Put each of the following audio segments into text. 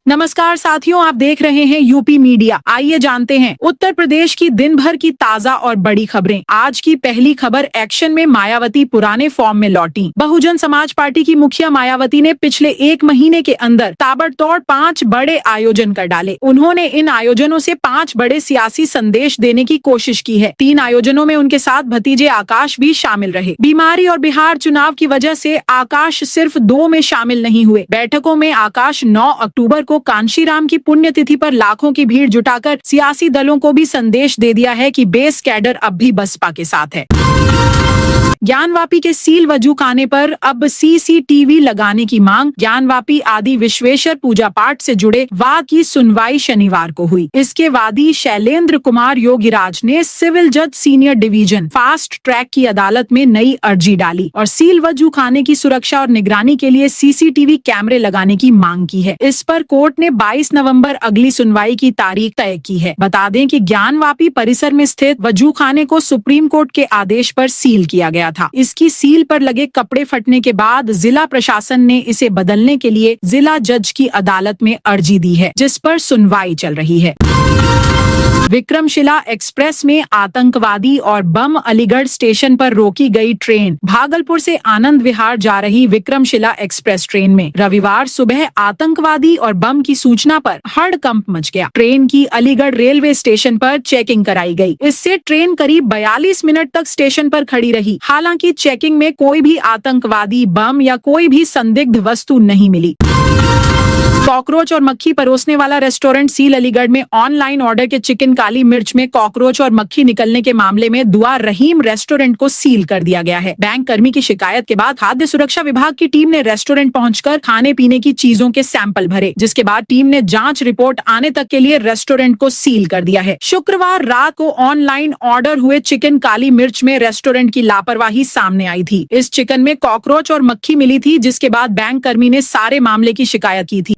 नमस्कार साथियों, आप देख रहे हैं यूपी मीडिया। आइए जानते हैं उत्तर प्रदेश की दिन भर की ताजा और बड़ी खबरें। आज की पहली खबर, एक्शन में मायावती पुराने फॉर्म में लौटी। बहुजन समाज पार्टी की मुखिया मायावती ने पिछले एक महीने के अंदर ताबड़तोड़ 5 बड़े आयोजन कर डाले। उन्होंने इन आयोजनों से 5 बड़े सियासी संदेश देने की कोशिश की है। 3 आयोजनों में उनके साथ भतीजे आकाश भी शामिल रहे। बीमारी और बिहार चुनाव की वजह से आकाश सिर्फ 2 में शामिल नहीं हुए। बैठकों में आकाश 9 अक्टूबर को कांशीराम की पुण्यतिथि पर लाखों की भीड़ जुटाकर सियासी दलों को भी संदेश दे दिया है कि बेस कैडर अब भी बसपा के साथ है। ज्ञानवापी के सील वजू खाने पर अब सीसीटीवी लगाने की मांग। ज्ञानवापी आदि विश्वेश्वर पूजा पाठ से जुड़े वाद की सुनवाई शनिवार को हुई। इसके वादी शैलेंद्र कुमार योगीराज ने सिविल जज सीनियर डिवीजन फास्ट ट्रैक की अदालत में नई अर्जी डाली और सील वजू खाने की सुरक्षा और निगरानी के लिए सीसीटीवी कैमरे लगाने की मांग की है। इस पर कोर्ट ने 22 नवंबर अगली सुनवाई की तारीख तय की है। बता दें कि ज्ञानवापी परिसर में स्थित वजू खाने को सुप्रीम कोर्ट के आदेश पर सील किया गया था। इसकी सील पर लगे कपड़े फटने के बाद जिला प्रशासन ने इसे बदलने के लिए जिला जज की अदालत में अर्जी दी है, जिस पर सुनवाई चल रही है। विक्रमशिला एक्सप्रेस में आतंकवादी और बम। अलीगढ़ स्टेशन पर रोकी गई ट्रेन। भागलपुर से आनंद विहार जा रही विक्रमशिला एक्सप्रेस ट्रेन में रविवार सुबह आतंकवादी और बम की सूचना पर हड़कंप मच गया। ट्रेन की अलीगढ़ रेलवे स्टेशन पर चेकिंग कराई गई। इससे ट्रेन करीब 42 मिनट तक स्टेशन पर खड़ी रही। हालांकि चेकिंग में कोई भी आतंकवादी, बम या कोई भी संदिग्ध वस्तु नहीं मिली। कॉकरोच और मक्खी परोसने वाला रेस्टोरेंट सील। अलीगढ़ में ऑनलाइन ऑर्डर के चिकन काली मिर्च में कॉकरोच और मक्खी निकलने के मामले में दुआ रहीम रेस्टोरेंट को सील कर दिया गया है। बैंक कर्मी की शिकायत के बाद खाद्य सुरक्षा विभाग की टीम ने रेस्टोरेंट पहुंचकर खाने पीने की चीजों के सैंपल भरे, जिसके बाद टीम ने जांच रिपोर्ट आने तक के लिए रेस्टोरेंट को सील कर दिया है। शुक्रवार रात को ऑनलाइन ऑर्डर हुए चिकन काली मिर्च में रेस्टोरेंट की लापरवाही सामने आई थी। इस चिकन में कॉकरोच और मक्खी मिली थी, जिसके बाद बैंक कर्मी ने सारे मामले की शिकायत की थी।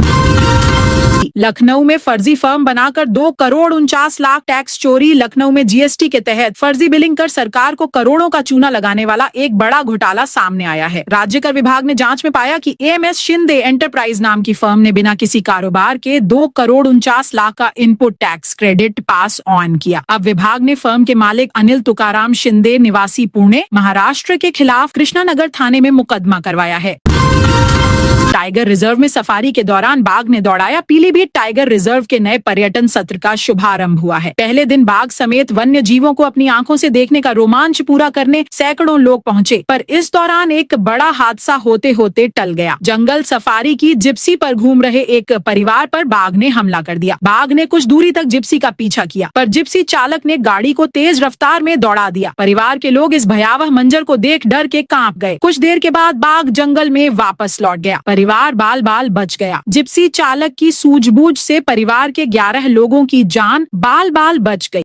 लखनऊ में फर्जी फर्म बनाकर 2 करोड़ 49 लाख टैक्स चोरी। लखनऊ में जीएसटी के तहत फर्जी बिलिंग कर सरकार को करोड़ों का चूना लगाने वाला एक बड़ा घोटाला सामने आया है। राज्य कर विभाग ने जांच में पाया कि एएमएस शिंदे एंटरप्राइज नाम की फर्म ने बिना किसी कारोबार के 2 करोड़ 49 लाख का input tax credit pass on किया। अब विभाग ने फर्म के मालिक अनिल तुकाराम शिंदे निवासी पुणे, महाराष्ट्र के खिलाफ कृष्णानगर थाने में मुकदमा करवाया है। टाइगर रिजर्व में सफारी के दौरान बाघ ने दौड़ाया। पीलीभीत टाइगर रिजर्व के नए पर्यटन सत्र का शुभारंभ हुआ है। पहले दिन बाघ समेत वन्य जीवों को अपनी आंखों से देखने का रोमांच पूरा करने सैकड़ों लोग पहुंचे, पर इस दौरान एक बड़ा हादसा होते होते टल गया। जंगल सफारी की जिप्सी पर घूम रहे एक परिवार पर बाघ ने हमला कर दिया। बाघ ने कुछ दूरी तक जिप्सी का पीछा किया, पर जिप्सी चालक ने गाड़ी को तेज रफ्तार में दौड़ा दिया। परिवार के लोग इस भयावह मंजर को देख डर के कांप गए। कुछ देर के बाद बाघ जंगल में वापस लौट गया। परिवार बाल बाल बच गया। जिप्सी चालक की सूझबूझ से परिवार के 11 लोगों की जान बाल बाल बच गई।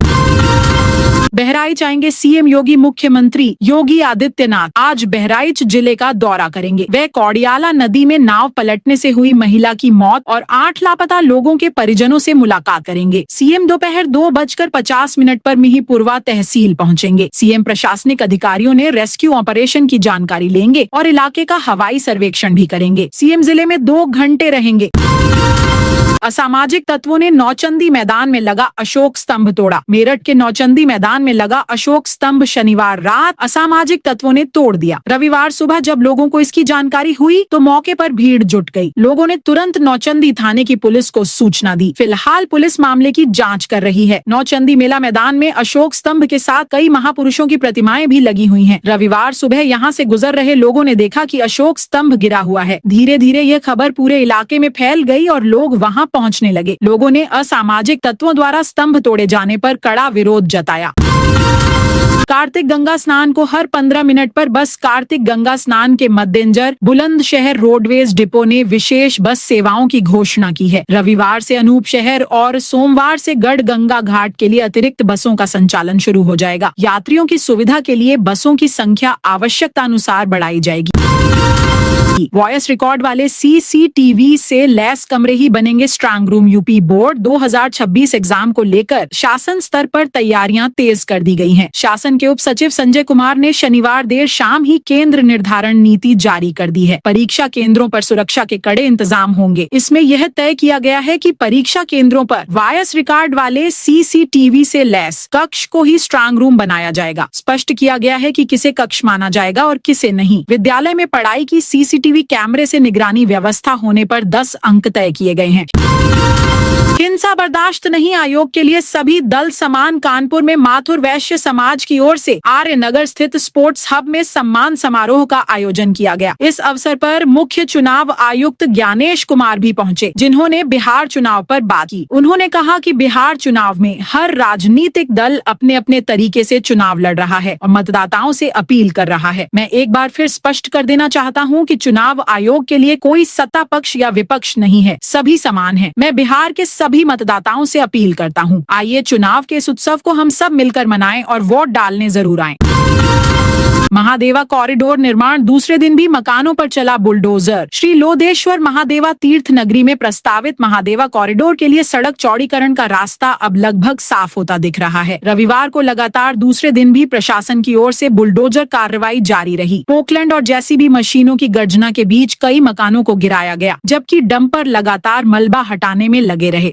बहराइच आएंगे सीएम योगी। मुख्यमंत्री योगी आदित्यनाथ आज बहराइच जिले का दौरा करेंगे। वे कौड़ियाला नदी में नाव पलटने से हुई महिला की मौत और 8 लापता लोगों के परिजनों से मुलाकात करेंगे। सीएम दोपहर 2:50 पर मिहीपुरवा तहसील पहुंचेंगे। सीएम प्रशासनिक अधिकारियों ने रेस्क्यू ऑपरेशन की जानकारी लेंगे और इलाके का हवाई सर्वेक्षण भी करेंगे। सीएम जिले में 2 घंटे रहेंगे। असामाजिक तत्वों ने नौचंदी मैदान में लगा अशोक स्तंभ तोड़ा। मेरठ के नौचंदी मैदान में लगा अशोक स्तंभ शनिवार रात असामाजिक तत्वों ने तोड़ दिया। रविवार सुबह जब लोगों को इसकी जानकारी हुई तो मौके पर भीड़ जुट गई। लोगों ने तुरंत नौचंदी थाने की पुलिस को सूचना दी। फिलहाल पुलिस मामले की जांच कर रही है। नौचंदी मेला मैदान में अशोक स्तंभ के साथ कई महापुरुषों की प्रतिमाएं भी लगी हुई हैं। रविवार सुबह यहाँ से गुजर रहे लोगों ने देखा कि अशोक स्तंभ गिरा हुआ है। धीरे धीरे ये खबर पूरे इलाके में फैल गई और लोग वहाँ पहुँचने लगे। लोगों ने असामाजिक तत्वों द्वारा स्तंभ तोड़े जाने पर कड़ा विरोध जताया। कार्तिक गंगा स्नान को हर 15 मिनट पर बस। कार्तिक गंगा स्नान के मद्देनजर बुलंदशहर रोडवेज डिपो ने विशेष बस सेवाओं की घोषणा की है। रविवार से अनूप शहर और सोमवार से गढ़ गंगा घाट के लिए अतिरिक्त बसों का संचालन शुरू हो जाएगा। यात्रियों की सुविधा के लिए बसों की संख्या आवश्यकता अनुसार बढ़ाई जाएगी। वॉइस रिकॉर्ड वाले CCTV से लैस कमरे ही बनेंगे strong room. UP board 2026 exam को लेकर शासन स्तर पर तैयारियां तेज कर दी गई हैं। शासन के उप सचिव संजय कुमार ने शनिवार देर शाम ही केंद्र निर्धारण नीति जारी कर दी है। परीक्षा केंद्रों पर सुरक्षा के कड़े इंतजाम होंगे। इसमें यह तय किया गया है कि परीक्षा केंद्रों पर वॉइस रिकॉर्ड वाले CCTV से लैस कक्ष को ही स्ट्रांग रूम बनाया जाएगा। स्पष्ट किया गया है कि किसे कक्ष माना जाएगा और किसे नहीं। विद्यालय में पढ़ाई की CCTV कैमरे से निगरानी व्यवस्था होने पर 10 अंक तय किए गए हैं। हिंसा बर्दाश्त नहीं आयोग के लिए सभी दल समान। कानपुर में माथुर वैश्य समाज की ओर से आर्य नगर स्थित स्पोर्ट्स हब में सम्मान समारोह का आयोजन किया गया। इस अवसर पर मुख्य चुनाव आयुक्त ज्ञानेश कुमार भी पहुंचे, जिन्होंने बिहार चुनाव पर बात की। उन्होंने कहा कि बिहार चुनाव में हर राजनीतिक दल अपने अपने तरीके से चुनाव लड़ रहा है और मतदाताओं से अपील कर रहा है। मैं एक बार फिर स्पष्ट कर देना चाहता हूं कि चुनाव आयोग के लिए कोई सत्ता पक्ष या विपक्ष नहीं है, सभी समान हैं। मैं बिहार के सभी मतदाताओं से अपील करता हूं, आइए चुनाव के इस उत्सव को हम सब मिलकर मनाएं और वोट डालने जरूर आएं। महादेवा कॉरिडोर निर्माण दूसरे दिन भी मकानों पर चला बुलडोजर। श्री लोदेश्वर महादेवा तीर्थ नगरी में प्रस्तावित महादेवा कॉरिडोर के लिए सड़क चौड़ीकरण का रास्ता अब लगभग साफ होता दिख रहा है। रविवार को लगातार दूसरे दिन भी प्रशासन की ओर से बुलडोजर कार्रवाई जारी रही। पोकलैंड और JCB मशीनों की गर्जना के बीच कई मकानों को गिराया गया, जबकि डंपर लगातार मलबा हटाने में लगे रहे।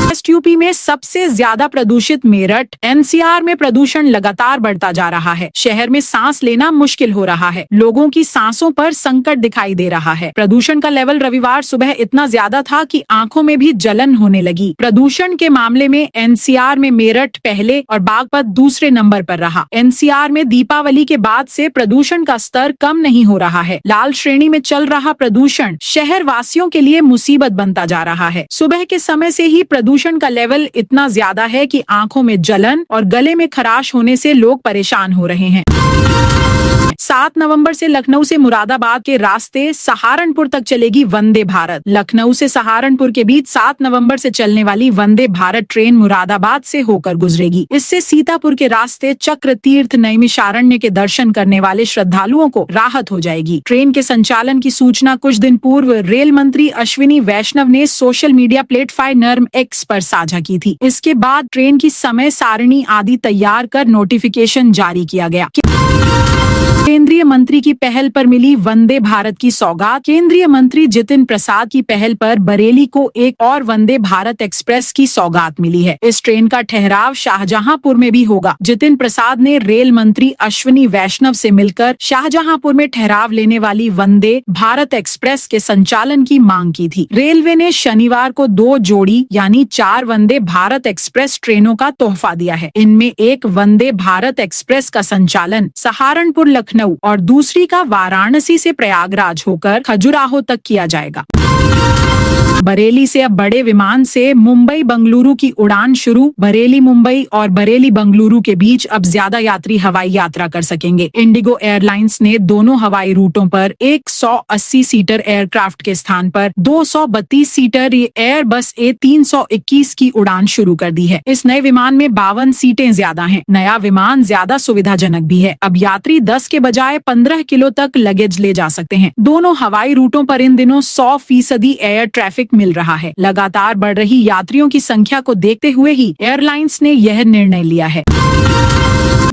वेस्ट यूपी में सबसे ज्यादा प्रदूषित मेरठ। NCR में प्रदूषण लगातार बढ़ता जा रहा है। शहर में सांस लेना मुश्किल हो रहा है। लोगों की सांसों पर संकट दिखाई दे रहा है। प्रदूषण का लेवल रविवार सुबह इतना ज्यादा था कि आंखों में भी जलन होने लगी। प्रदूषण के मामले में NCR में मेरठ पहले और बागपत दूसरे नंबर पर रहा। NCR में दीपावली के बाद से प्रदूषण का स्तर कम नहीं हो रहा है। लाल श्रेणी में चल रहा प्रदूषण शहर वासियों के लिए मुसीबत बनता जा रहा है। सुबह के समय से ही प्रदूषण का लेवल इतना ज्यादा है कि आंखों में जलन और गले में खराश होने से लोग परेशान हो रहे हैं। 7 नवंबर से लखनऊ से मुरादाबाद के रास्ते सहारनपुर तक चलेगी वंदे भारत। लखनऊ से सहारनपुर के बीच 7 नवंबर से चलने वाली वंदे भारत ट्रेन मुरादाबाद से होकर गुजरेगी। इससे सीतापुर के रास्ते चक्र तीर्थ नैमिषारण्य के दर्शन करने वाले श्रद्धालुओं को राहत हो जाएगी। ट्रेन के संचालन की सूचना कुछ दिन पूर्व रेल मंत्री अश्विनी वैष्णव ने सोशल मीडिया प्लेटफॉर्म X पर साझा की थी। इसके बाद ट्रेन की समय सारणी आदि तैयार कर नोटिफिकेशन जारी किया गया। केंद्रीय मंत्री की पहल पर मिली वंदे भारत की सौगात। केंद्रीय मंत्री जितिन प्रसाद की पहल पर बरेली को एक और वंदे भारत एक्सप्रेस की सौगात मिली है। इस ट्रेन का ठहराव शाहजहांपुर में भी होगा। जितिन प्रसाद ने रेल मंत्री अश्विनी वैष्णव से मिलकर शाहजहांपुर में ठहराव लेने वाली वंदे भारत एक्सप्रेस के संचालन की मांग की थी। रेलवे ने शनिवार को 2 जोड़ी यानी 4 वंदे भारत एक्सप्रेस ट्रेनों का तोहफा दिया है। इनमें एक वंदे भारत एक्सप्रेस का संचालन सहारनपुर लखनऊ और दूसरी का वाराणसी से प्रयागराज होकर खजुराहो तक किया जाएगा। बरेली से अब बड़े विमान से मुंबई बंगलुरु की उड़ान शुरू। बरेली मुंबई और बरेली बंगलुरु के बीच अब ज्यादा यात्री हवाई यात्रा कर सकेंगे। इंडिगो एयरलाइंस ने दोनों हवाई रूटों पर 180 सीटर एयरक्राफ्ट के स्थान पर 232 सीटर एयरबस A321 की उड़ान शुरू कर दी है। इस नए विमान में 52 सीटें ज्यादा हैं। नया विमान ज्यादा सुविधाजनक भी है। अब यात्री 10 के बजाय 15 किलो तक लगेज ले जा सकते हैं। दोनों हवाई रूटों पर इन दिनों 100% एयर ट्रैफिक मिल रहा है। लगातार बढ़ रही यात्रियों की संख्या को देखते हुए ही एयरलाइंस ने यह निर्णय लिया है।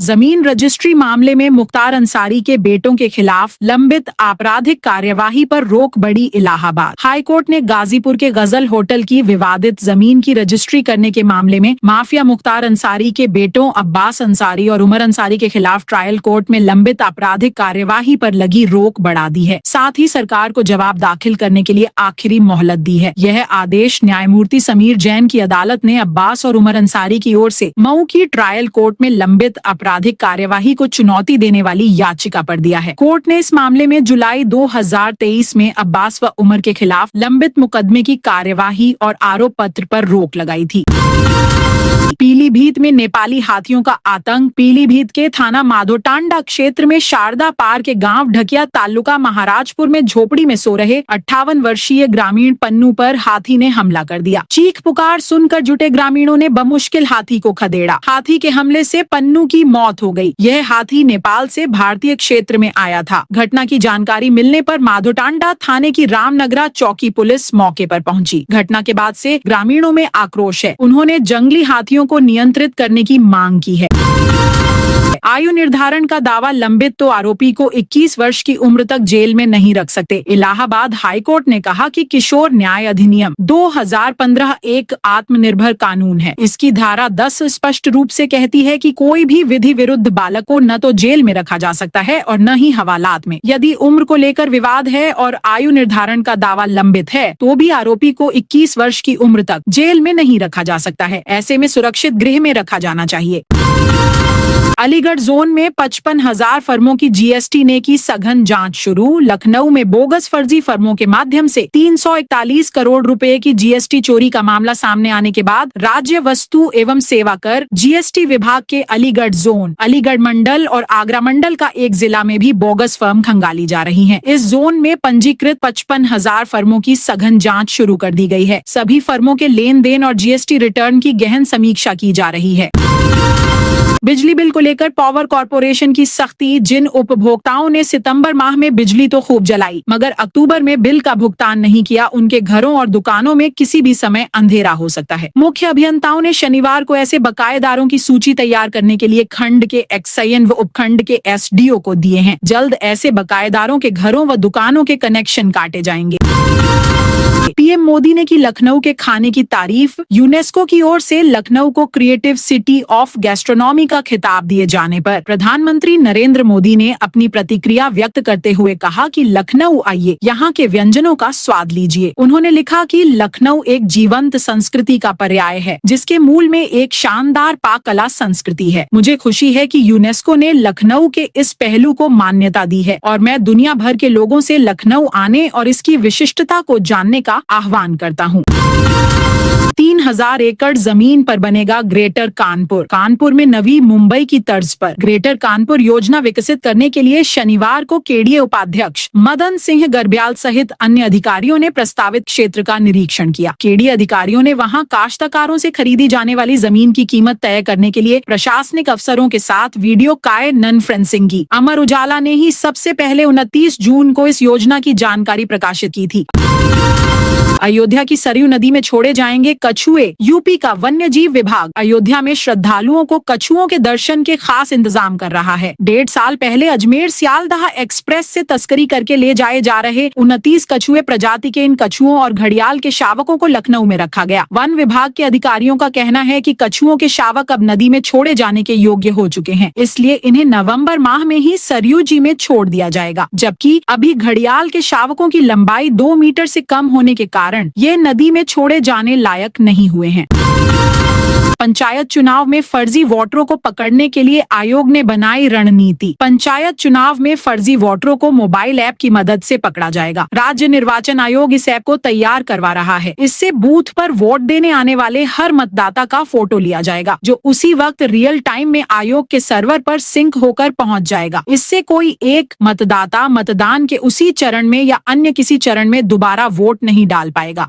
जमीन रजिस्ट्री मामले में मुख्तार अंसारी के बेटों के खिलाफ लंबित आपराधिक कार्यवाही पर रोक बढ़ी। इलाहाबाद हाईकोर्ट ने गाजीपुर के गजल होटल की विवादित जमीन की रजिस्ट्री करने के मामले में माफिया मुख्तार अंसारी के बेटों अब्बास अंसारी और उमर अंसारी के खिलाफ ट्रायल कोर्ट में लंबित आपराधिक कार्यवाही पर लगी रोक बढ़ा दी है। साथ ही सरकार को जवाब दाखिल करने के लिए आखिरी मोहलत दी है। यह आदेश न्यायमूर्ति समीर जैन की अदालत ने अब्बास और उमर अंसारी की ओर से मऊ की ट्रायल कोर्ट में लंबित आपराधिक कार्यवाही को चुनौती देने वाली याचिका पर दिया है। कोर्ट ने इस मामले में जुलाई 2023 में अब्बास व उमर के खिलाफ लंबित मुकदमे की कार्यवाही और आरोप पत्र पर रोक लगाई थी। पीलीभीत में नेपाली हाथियों का आतंक। पीलीभीत के थाना माधोटांडा क्षेत्र में शारदा पार के गांव ढकिया तालुका महाराजपुर में झोपड़ी में सो रहे 58 वर्षीय ग्रामीण पन्नू पर हाथी ने हमला कर दिया। चीख पुकार सुनकर जुटे ग्रामीणों ने बमुश्किल हाथी को खदेड़ा। हाथी के हमले से पन्नू की मौत हो गई। यह हाथी नेपाल से भारतीय क्षेत्र में आया था। घटना की जानकारी मिलने पर माधोटांडा थाने की रामनगरा चौकी पुलिस मौके पर पहुंची। घटना के बाद से ग्रामीणों में आक्रोश है। उन्होंने जंगली हाथियों को नियंत्रित करने की मांग की है। आयु निर्धारण का दावा लंबित तो आरोपी को 21 वर्ष की उम्र तक जेल में नहीं रख सकते। इलाहाबाद हाईकोर्ट ने कहा कि किशोर न्याय अधिनियम 2015 एक आत्मनिर्भर कानून है। इसकी धारा 10 स्पष्ट रूप से कहती है कि कोई भी विधि विरुद्ध बालक को न तो जेल में रखा जा सकता है और न ही हवालात में। यदि उम्र को लेकर विवाद है और आयु निर्धारण का दावा लंबित है तो भी आरोपी को 21 वर्ष की उम्र तक जेल में नहीं रखा जा सकता है। ऐसे में सुरक्षित गृह में रखा जाना चाहिए। अलीगढ़ जोन में 55,000 फर्मों की जीएसटी ने की सघन जांच शुरू। लखनऊ में बोगस फर्जी फर्मों के माध्यम से 341 करोड़ रुपए की जीएसटी चोरी का मामला सामने आने के बाद राज्य वस्तु एवं सेवा कर जीएसटी विभाग के अलीगढ़ जोन, अलीगढ़ मंडल और आगरा मंडल का एक जिला में भी बोगस फर्म खंगाली जा रही हैं। इस जोन में पंजीकृत 55,000 फर्मों की सघन जाँच शुरू कर दी गई है। सभी फर्मों के लेन देन और जीएसटी रिटर्न की गहन समीक्षा की जा रही है। बिजली बिल को लेकर पावर कॉर्पोरेशन की सख्ती। जिन उपभोक्ताओं ने सितंबर माह में बिजली तो खूब जलाई मगर अक्टूबर में बिल का भुगतान नहीं किया, उनके घरों और दुकानों में किसी भी समय अंधेरा हो सकता है। मुख्य अभियंताओं ने शनिवार को ऐसे बकायेदारों की सूची तैयार करने के लिए खंड के एक्साइन व उपखंड के एसडीओ को दिए हैं। जल्द ऐसे बकायेदारों के घरों व दुकानों के कनेक्शन काटे जाएंगे। पीएम मोदी ने की लखनऊ के खाने की तारीफ। यूनेस्को की ओर से लखनऊ को क्रिएटिव सिटी ऑफ गैस्ट्रोनॉमी का खिताब दिए जाने पर प्रधानमंत्री नरेंद्र मोदी ने अपनी प्रतिक्रिया व्यक्त करते हुए कहा कि लखनऊ आइए, यहाँ के व्यंजनों का स्वाद लीजिए। उन्होंने लिखा कि लखनऊ एक जीवंत संस्कृति का पर्याय है जिसके मूल में एक शानदार पाक कला संस्कृति है। मुझे खुशी है कि यूनेस्को ने लखनऊ के इस पहलू को मान्यता दी है और मैं दुनिया भर के लोगों से लखनऊ आने और इसकी विशिष्टता को जानने का आह्वान करता हूँ। 3,000 एकड़ जमीन पर बनेगा ग्रेटर कानपुर। कानपुर में नवी मुंबई की तर्ज पर ग्रेटर कानपुर योजना विकसित करने के लिए शनिवार को केडीए उपाध्यक्ष मदन सिंह गर्ब्याल सहित अन्य अधिकारियों ने प्रस्तावित क्षेत्र का निरीक्षण किया। केडीए अधिकारियों ने वहां काश्तकारों से खरीदी जाने वाली जमीन की कीमत तय करने के लिए प्रशासनिक अफसरों के साथ वीडियो कॉन्फ्रेंसिंग की। अमर उजाला ने ही सबसे पहले 29 जून को इस योजना की जानकारी प्रकाशित की थी। अयोध्या की सरयू नदी में छोड़े जाएंगे कछुए। यूपी का वन्य जीव विभाग अयोध्या में श्रद्धालुओं को कछुओं के दर्शन के खास इंतजाम कर रहा है। 1.5 साल पहले अजमेर सियालदह एक्सप्रेस से तस्करी करके ले जाए जा रहे 29 कछुए प्रजाति के इन कछुओं और घड़ियाल के शावकों को लखनऊ में रखा गया। वन विभाग के अधिकारियों का कहना है कि कछुओं के शावक अब नदी में छोड़े जाने के योग्य हो चुके हैं, इसलिए इन्हें नवम्बर माह में ही सरयू जी में छोड़ दिया जाएगा। जबकि अभी घड़ियाल के शावकों की लंबाई 2 मीटर से कम होने के कारण ये नदी में छोड़े जाने लायक नहीं हुए हैं। पंचायत चुनाव में फर्जी वोटरों को पकड़ने के लिए आयोग ने बनाई रणनीति। पंचायत चुनाव में फर्जी वोटरों को मोबाइल ऐप की मदद से पकड़ा जाएगा। राज्य निर्वाचन आयोग इस ऐप को तैयार करवा रहा है। इससे बूथ पर वोट देने आने वाले हर मतदाता का फोटो लिया जाएगा जो उसी वक्त रियल टाइम में आयोग के सर्वर पर सिंक होकर पहुंच जाएगा। इससे कोई एक मतदाता मतदान के उसी चरण में या अन्य किसी चरण में दोबारा वोट नहीं डाल पाएगा।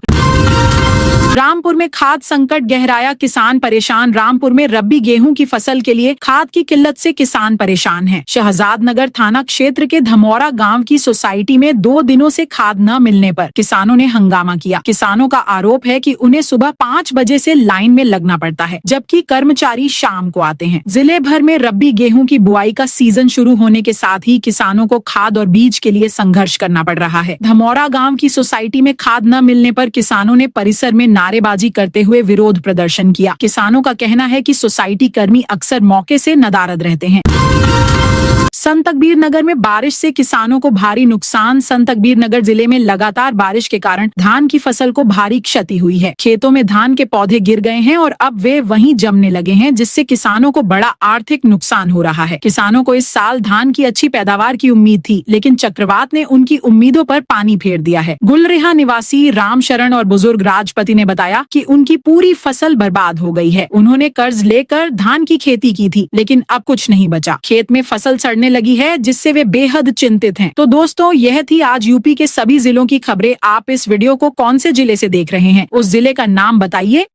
रामपुर में खाद संकट गहराया, किसान परेशान। रामपुर में रबी गेहूं की फसल के लिए खाद की किल्लत से किसान परेशान हैं। शहजादनगर थाना क्षेत्र के धमौरा गांव की सोसाइटी में 2 दिनों से खाद न मिलने पर किसानों ने हंगामा किया। किसानों का आरोप है कि उन्हें सुबह 5 बजे से लाइन में लगना पड़ता है जबकि कर्मचारी शाम को आते हैं। जिले भर में रबी गेहूं की बुआई का सीजन शुरू होने के साथ ही किसानों को खाद और बीज के लिए संघर्ष करना पड़ रहा है। धमौरा गाँव की सोसाइटी में खाद न मिलने पर किसानों ने परिसर में नारेबाजी करते हुए विरोध प्रदर्शन किया। किसानों का कहना है कि सोसाइटी कर्मी अक्सर मौके से नदारद रहते हैं। संत कबीर नगर में बारिश से किसानों को भारी नुकसान। संत कबीर नगर जिले में लगातार बारिश के कारण धान की फसल को भारी क्षति हुई है। खेतों में धान के पौधे गिर गए हैं और अब वे वहीं जमने लगे हैं, जिससे किसानों को बड़ा आर्थिक नुकसान हो रहा है। किसानों को इस साल धान की अच्छी पैदावार की उम्मीद थी, लेकिन चक्रवात ने उनकी उम्मीदों पर पानी फेर दिया है। गुलरेहा निवासी राम शरण और बुजुर्ग राजपति ने बताया कि उनकी पूरी फसल बर्बाद हो गई है। उन्होंने कर्ज लेकर धान की खेती की थी, लेकिन अब कुछ नहीं बचा। खेत में फसल सड़ने लगी है, जिससे वे बेहद चिंतित हैं। तो दोस्तों, यह थी आज यूपी के सभी जिलों की खबरें। आप इस वीडियो को कौन से जिले से देख रहे हैं, उस जिले का नाम बताइए।